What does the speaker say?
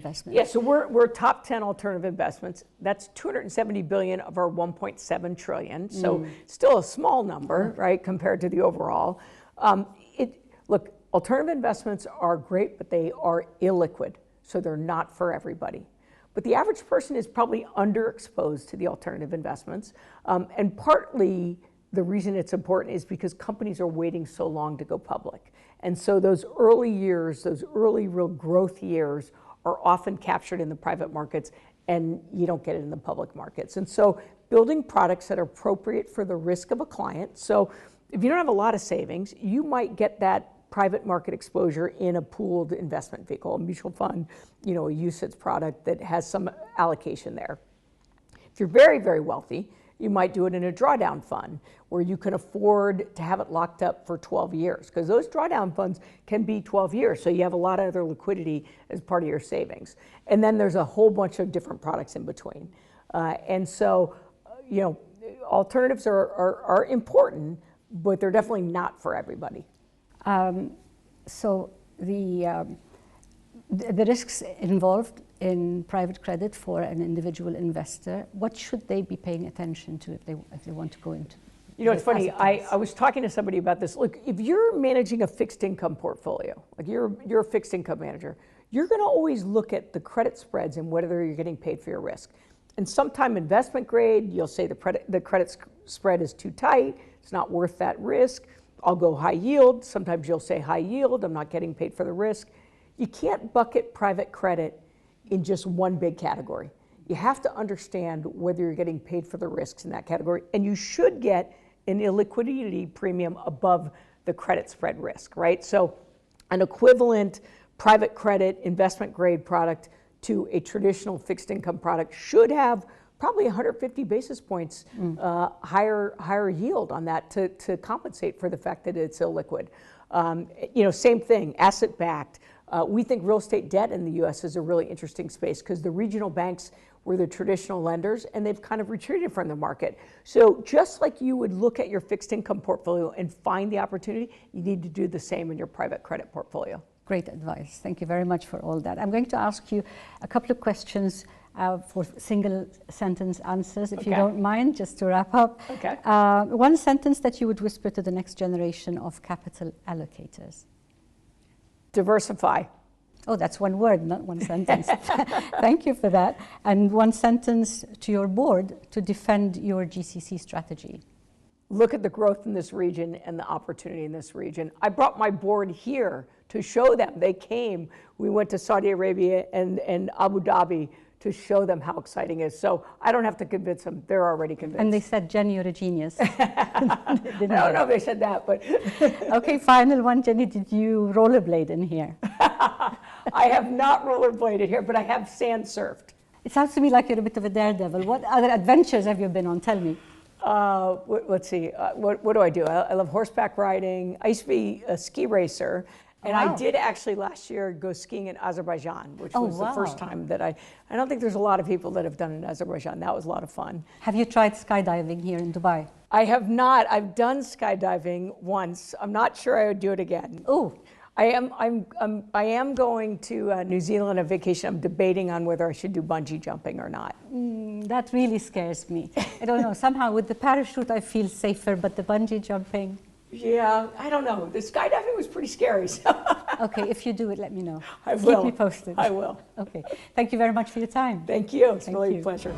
investments? Yeah, so we're top 10 alternative investments. That's 270 billion of our 1.7 trillion. So still a small number, right, compared to the overall. Look, alternative investments are great, but they are illiquid, so they're not for everybody. But the average person is probably underexposed to the alternative investments. And partly the reason it's important is because companies are waiting so long to go public. And so those early years, those early real growth years are often captured in the private markets, and you don't get it in the public markets. And so building products that are appropriate for the risk of a client. So if you don't have a lot of savings, you might get that private market exposure in a pooled investment vehicle, a mutual fund, a UCITS product that has some allocation there. If you're very, very wealthy, you might do it in a drawdown fund where you can afford to have it locked up for 12 years, because those drawdown funds can be 12 years. So you have a lot of other liquidity as part of your savings. And then there's a whole bunch of different products in between. And so, alternatives are important, but they're definitely not for everybody. So the risks involved in private credit for an individual investor, what should they be paying attention to if they want to go into? It's funny, I was talking to somebody about this. Look, if you're managing a fixed income portfolio, like you're a fixed income manager, you're going to always look at the credit spreads and whether you're getting paid for your risk. And sometime investment grade, you'll say the credit spread is too tight, it's not worth that risk. I'll go high yield. Sometimes you'll say high yield, I'm not getting paid for the risk. You can't bucket private credit in just one big category. You have to understand whether you're getting paid for the risks in that category, and you should get an illiquidity premium above the credit spread risk, right? So an equivalent private credit investment grade product to a traditional fixed income product should have probably 150 basis points higher yield on that to compensate for the fact that it's illiquid. Same thing, asset-backed. We think real estate debt in the U.S. is a really interesting space because the regional banks were the traditional lenders and they've kind of retreated from the market. So just like you would look at your fixed income portfolio and find the opportunity, you need to do the same in your private credit portfolio. Great advice. Thank you very much for all that. I'm going to ask you a couple of questions for single sentence answers, if you don't mind, just to wrap up. Okay. One sentence that you would whisper to the next generation of capital allocators. Diversify. Oh, that's one word, not one sentence. Thank you for that. And one sentence to your board to defend your GCC strategy. Look at the growth in this region and the opportunity in this region. I brought my board here to show them. They came. We went to Saudi Arabia and Abu Dhabi to show them how exciting it is. So I don't have to convince them. They're already convinced. And they said, Jenny, you're a genius. I don't know if they said that, but... Okay, final one. Jenny, did you rollerblade in here? I have not rollerbladed here, but I have sand surfed. It sounds to me like you're a bit of a daredevil. What other adventures have you been on? Tell me. Let's see. What do I do? I love horseback riding. I used to be a ski racer. And I did actually last year go skiing in Azerbaijan, which was the first time that I don't think there's a lot of people that have done it in Azerbaijan. That was a lot of fun. Have you tried skydiving here in Dubai? I have not. I've done skydiving once. I'm not sure I would do it again. Oh. I am going to New Zealand on vacation. I'm debating on whether I should do bungee jumping or not. That really scares me. I don't know. Somehow with the parachute I feel safer, but the bungee jumping... Yeah, I don't know. The skydiving was pretty scary. So. Okay, if you do it, let me know. I will. Keep me posted. I will. Okay. Thank you very much for your time. Thank you. It's really a pleasure.